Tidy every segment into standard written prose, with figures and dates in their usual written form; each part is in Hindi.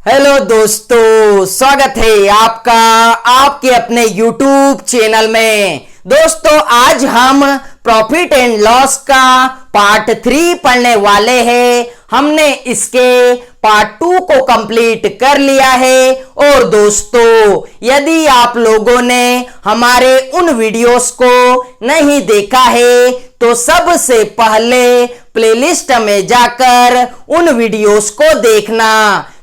हेलो दोस्तों, स्वागत है आपका आपके अपने YouTube चैनल में। दोस्तों, आज हम प्रॉफिट एंड लॉस का पार्ट 3 पढ़ने वाले हैं। हमने इसके पार्ट 2 को कंप्लीट कर लिया है। और दोस्तों, यदि आप लोगों ने हमारे उन वीडियोस को नहीं देखा है तो सबसे पहले प्लेलिस्ट में जाकर उन वीडियोस को देखना।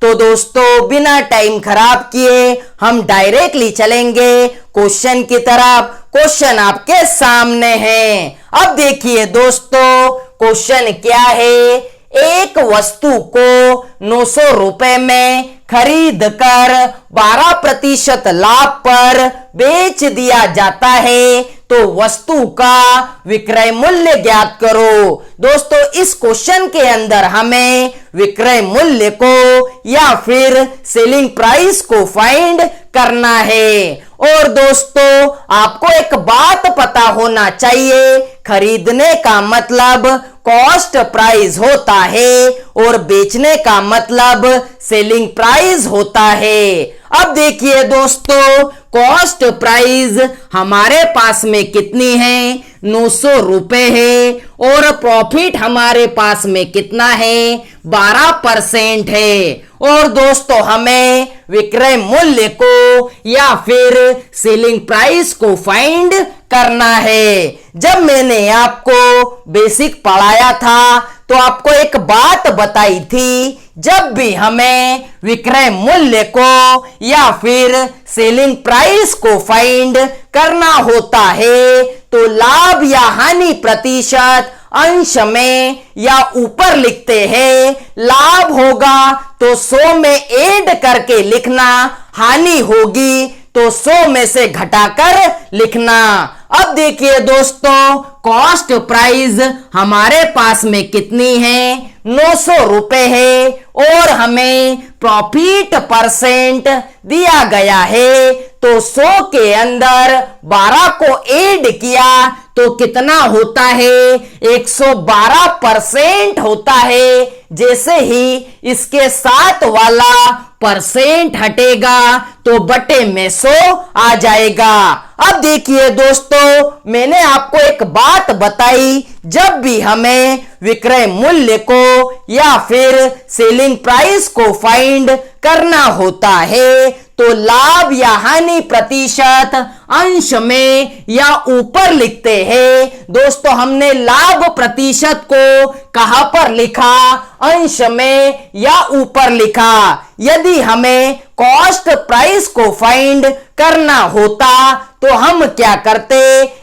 तो दोस्तों, बिना टाइम खराब किए हम डायरेक्टली चलेंगे क्वेश्चन की तरफ। क्वेश्चन आपके सामने है। अब देखिए दोस्तों, क्वेश्चन क्या है। एक वस्तु को 900 रुपए में खरीद कर 12% लाभ पर बेच दिया जाता है, तो वस्तु का विक्रय मूल्य ज्ञात करो। दोस्तों, इस क्वेश्चन के अंदर हमें विक्रय मूल्य को या फिर सेलिंग प्राइस को फाइंड करना है। और दोस्तों, आपको एक बात पता होना चाहिए, खरीदने का मतलब कॉस्ट प्राइस होता है और बेचने का मतलब सेलिंग प्राइस होता है। अब देखिए दोस्तों, कॉस्ट प्राइस हमारे पास में कितनी है? 900 रुपए है। और प्रॉफिट हमारे पास में कितना है? 12% है। और दोस्तों, हमें विक्रय मूल्य को या फिर सेलिंग प्राइस को फाइंड करना है। जब मैंने आपको बेसिक पढ़ाया था तो आपको एक बात बताई थी, जब भी हमें विक्रय मूल्य को या फिर सेलिंग प्राइस को फाइंड करना होता है तो लाभ या हानि प्रतिशत अंश में या ऊपर लिखते हैं। लाभ होगा तो 100 में ऐड करके लिखना, हानि होगी तो 100 में से घटाकर लिखना। अब देखिए दोस्तों, कॉस्ट प्राइस हमारे पास में कितनी है? 900 रुपए है। और हमें प्रॉफिट परसेंट दिया गया है, तो 100 के अंदर 12 को ऐड किया तो कितना होता है? 112% होता है। जैसे ही इसके साथ वाला परसेंट हटेगा तो बटे में 100 आ जाएगा। अब देखिए दोस्तों, मैंने आपको एक बात बताई, जब भी हमें विक्रय मूल्य को या फिर सेलिंग प्राइस को फाइंड करना होता है तो लाभ या हानि प्रतिशत अंश में या ऊपर लिखते हैं। दोस्तों, हमने लाभ प्रतिशत को कहां पर लिखा? अंश में या ऊपर लिखा। यदि हमें कॉस्ट प्राइस को फाइंड करना होता तो हम क्या करते?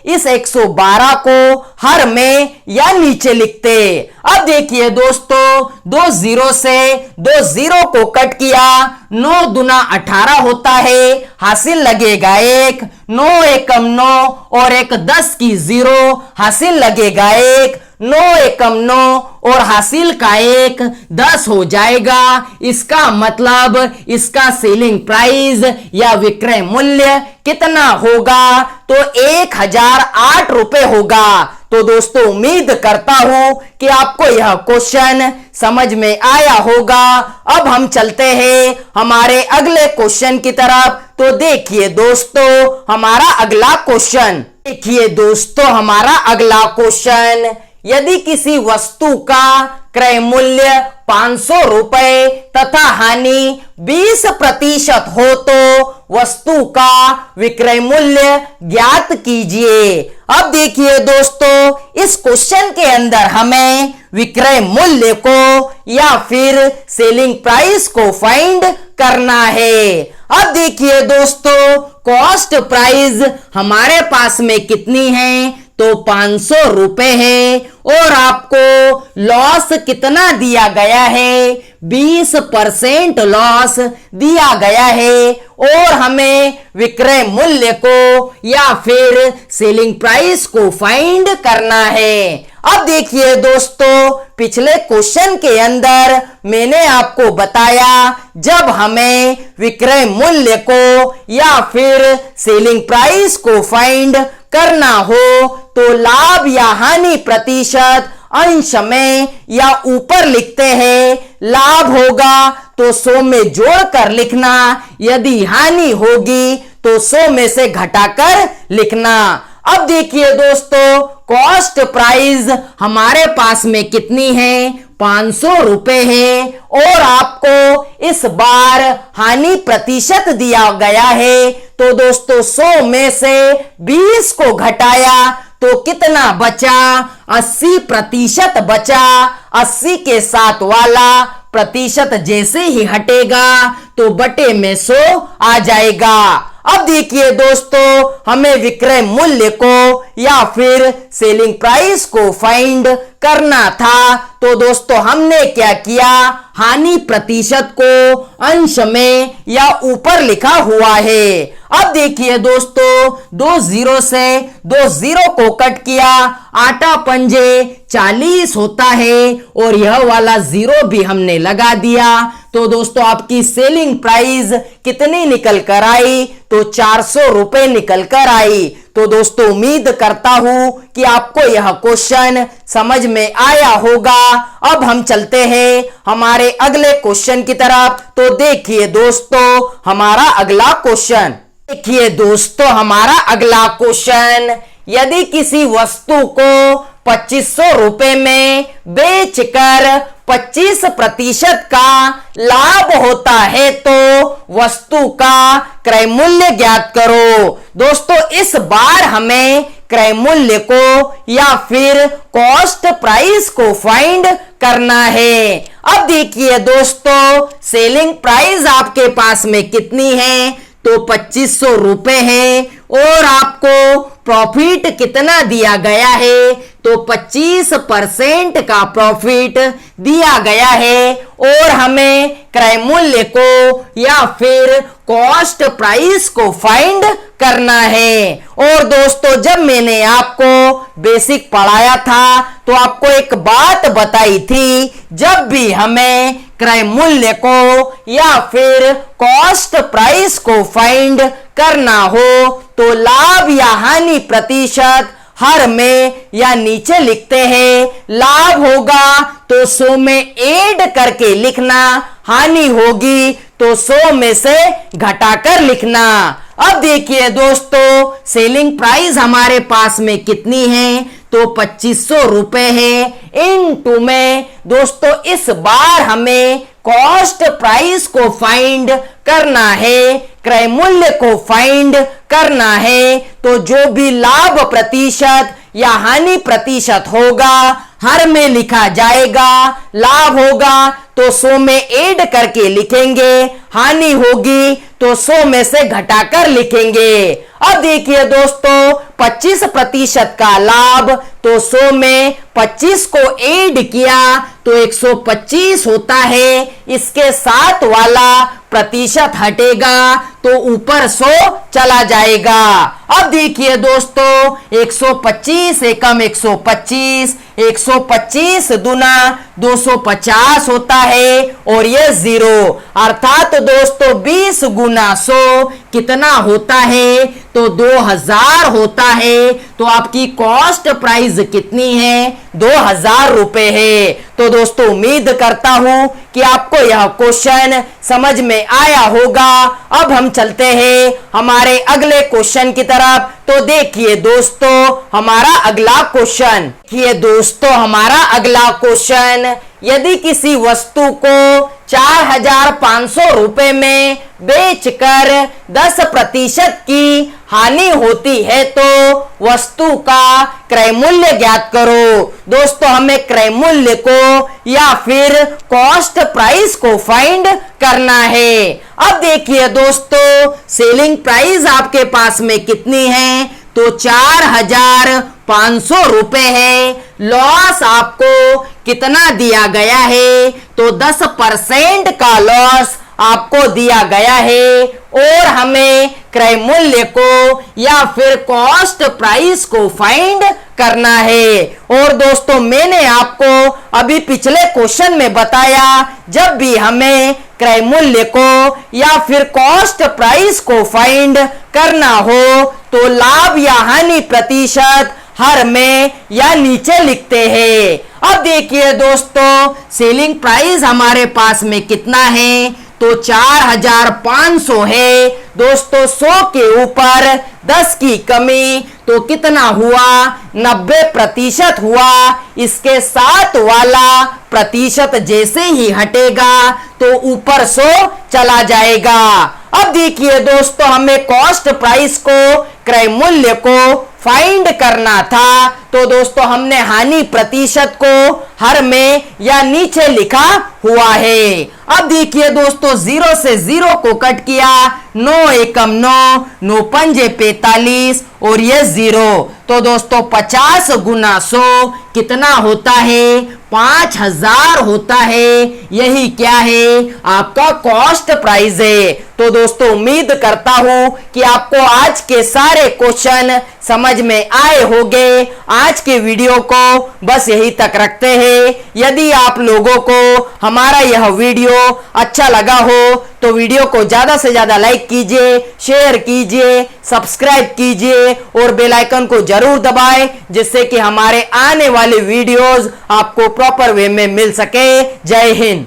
इस 112 को हर में या नीचे लिखते। अब देखिए दोस्तों, 2 जीरो से 2 जीरो को कट किया, 9 दूना 18 होता है, हासिल लगेगा 1, 9 एकम 9 और एक 10 की 0, हासिल लगेगा 1, 9 एकम 9 और हासिल का 1 10 हो जाएगा। इसका मतलब इसका सेलिंग प्राइस या विक्रय मूल्य कितना होगा? तो 1008 रुपए होगा। तो दोस्तों, उम्मीद करता हूं कि आपको यह क्वेश्चन समझ में आया होगा। अब हम चलते हैं हमारे अगले क्वेश्चन की तरफ। तो देखिए दोस्तों, हमारा अगला क्वेश्चन। देखिए दोस्तों, हमारा अगला क्वेश्चन, यदि किसी वस्तु का क्रय मूल्य 500 रुपए तथा हानि 20% हो तो वस्तु का विक्रय मूल्य ज्ञात कीजिए। अब देखिए दोस्तों, इस क्वेश्चन के अंदर हमें विक्रय मूल्य को या फिर सेलिंग प्राइस को फाइंड करना है। अब देखिए दोस्तों, कॉस्ट प्राइस हमारे पास में कितनी है? तो 500 रुपए है। और आपको लॉस कितना दिया गया है? 20% लॉस दिया गया है। और हमें विक्रय मूल्य को या फिर सेलिंग प्राइस को फाइंड करना है। अब देखिए दोस्तों, पिछले क्वेश्चन के अंदर मैंने आपको बताया, जब हमें विक्रय मूल्य को या फिर सेलिंग प्राइस को फाइंड करना हो तो लाभ या हानि प्रतिशत अंश में या ऊपर लिखते हैं, लाभ होगा तो 100 में जोड़कर लिखना, यदि हानि होगी तो 100 में से घटाकर लिखना। अब देखिए दोस्तों, कॉस्ट प्राइस हमारे पास में कितनी है, 500 रुपए है और आपको इस बार हानि प्रतिशत दिया गया है। तो दोस्तों 100 में से 20 को घटाया तो कितना बचा, 80% बचा। 80 के साथ वाला प्रतिशत जैसे ही हटेगा तो बटे में 100 आ जाएगा। अब देखिए दोस्तों, हमें विक्रय मूल्य को या फिर सेलिंग प्राइस को फाइंड करना था। तो दोस्तों हमने क्या किया, हानि प्रतिशत को अंश में या ऊपर लिखा हुआ है। अब देखिए दोस्तों, 2 जीरो से 2 जीरो को कट किया, आटा पंजे 40 होता है और यह वाला जीरो भी हमने लगा दिया। तो दोस्तों आपकी सेलिंग प्राइस कितनी निकल कर आई, तो 400 रुपए निकल कर आई। तो दोस्तों उम्मीद करता हूं कि आपको यह क्वेश्चन समझ में आया होगा। अब हम चलते हैं हमारे अगले क्वेश्चन की तरफ। तो देखिए दोस्तों हमारा अगला क्वेश्चन, देखिए दोस्तों हमारा अगला क्वेश्चन, यदि किसी वस्तु को 2500 रुपए में बेचकर 25% का लाभ होता है तो वस्तु का क्रय मूल्य ज्ञात करो। दोस्तों इस बार हमें क्रय मूल्य को या फिर कॉस्ट प्राइस को फाइंड करना है। अब देखिए दोस्तों, सेलिंग प्राइस आपके पास में कितनी है, तो 2500 रुपए है और आपको प्रॉफिट कितना दिया गया है, तो 25% का प्रॉफिट दिया गया है और हमें क्रय मूल्य को या फिर कॉस्ट प्राइस को फाइंड करना है। और दोस्तों जब मैंने आपको बेसिक पढ़ाया था तो आपको एक बात बताई थी, जब भी हमें क्रय मूल्य को या फिर कॉस्ट प्राइस को फाइंड करना हो तो लाभ या हानि प्रतिशत हर में या नीचे लिखते हैं। लाभ होगा तो 100 में ऐड करके लिखना, हानि होगी तो 100 में से घटाकर लिखना। अब देखिए दोस्तों, सेलिंग प्राइस हमारे पास में कितनी है, तो 2500 रुपए है। इनटू में दोस्तों इस बार हमें कॉस्ट प्राइस को फाइंड करना है, क्रय मूल्य को फाइंड करना है। तो जो भी लाभ प्रतिशत या हानि प्रतिशत होगा हर में लिखा जाएगा। लाभ होगा तो 100 में ऐड करके लिखेंगे, हानि होगी तो 100 में से घटाकर लिखेंगे। अब देखिए दोस्तों 25% का लाभ, तो 100 में 25 को ऐड किया तो 125 होता है। इसके साथ वाला प्रतिशत हटेगा तो ऊपर 100 चला जाएगा। अब देखिए दोस्तों 125 एकम 125, 125 दुना 250 होता है और ये 0, अर्थात दोस्तों 20 गुना 100 कितना होता है, तो 2000 होता है। तो आपकी कॉस्ट प्राइस कितनी है, 2000 रुपए है। तो दोस्तों उम्मीद करता हूं कि आपको यह क्वेश्चन समझ में आया होगा। अब हम चलते हैं हमारे अगले क्वेश्चन की तरफ। तो देखिए दोस्तों हमारा अगला क्वेश्चन, देखिए दोस्तों हमारा अगला क्वेश्चन, यदि किसी वस्तु को 4500 रुपए में बेचकर 10% की हानि होती है तो वस्तु का क्रय मूल्य ज्ञात करो। दोस्तों हमें क्रय मूल्य को या फिर कॉस्ट प्राइस को फाइंड करना है। अब देखिए दोस्तों सेलिंग प्राइस आपके पास में कितनी है, तो 4500 रुपए है। लॉस आपको कितना दिया गया है, तो 10% का लॉस आपको दिया गया है और हमें क्रय मूल्य को या फिर कॉस्ट प्राइस को फाइंड करना है। और दोस्तों मैंने आपको अभी पिछले क्वेश्चन में बताया, जब भी हमें क्रय मूल्य को या फिर कॉस्ट प्राइस को फाइंड करना हो तो लाभ या हानि प्रतिशत हर में या नीचे लिखते हैं। अब देखिए दोस्तों, सेलिंग प्राइस हमारे पास में कितना है, तो 4500 है दोस्तों। 100 के ऊपर 10 की कमी तो कितना हुआ, 90% हुआ। इसके साथ वाला प्रतिशत जैसे ही हटेगा तो ऊपर 100 चला जाएगा। अब देखिए दोस्तों, हमें कॉस्ट प्राइस को, क्रय मूल्य को फाइंड करना था, तो दोस्तों हमने हानि प्रतिशत को हर में या नीचे लिखा हुआ है। अब देखिए दोस्तों, 0 से 0 को कट किया, 9 एकम 9, 9 पंजे 45 और ये 0, तो दोस्तों 50 गुना 100 कितना होता है, 5000 होता है। यही क्या है, आपका कॉस्ट प्राइस है। तो दोस्तों उम्मीद करता हूं कि आपको आज के सारे क्वेश्चन समझ में आए होंगे। आज के वीडियो को बस यही तक रखते हैं। यदि आप लोगों को हमारा यह वीडियो अच्छा लगा हो तो वीडियो को ज्यादा से ज्यादा लाइक कीजिए, शेयर कीजिए, सब्सक्राइब कीजिए और बेल आइकन को जरूर दबाएं, जिससे कि हमारे आने वाले वीडियोस आपको प्रॉपर वे में मिल सके। जय हिंद।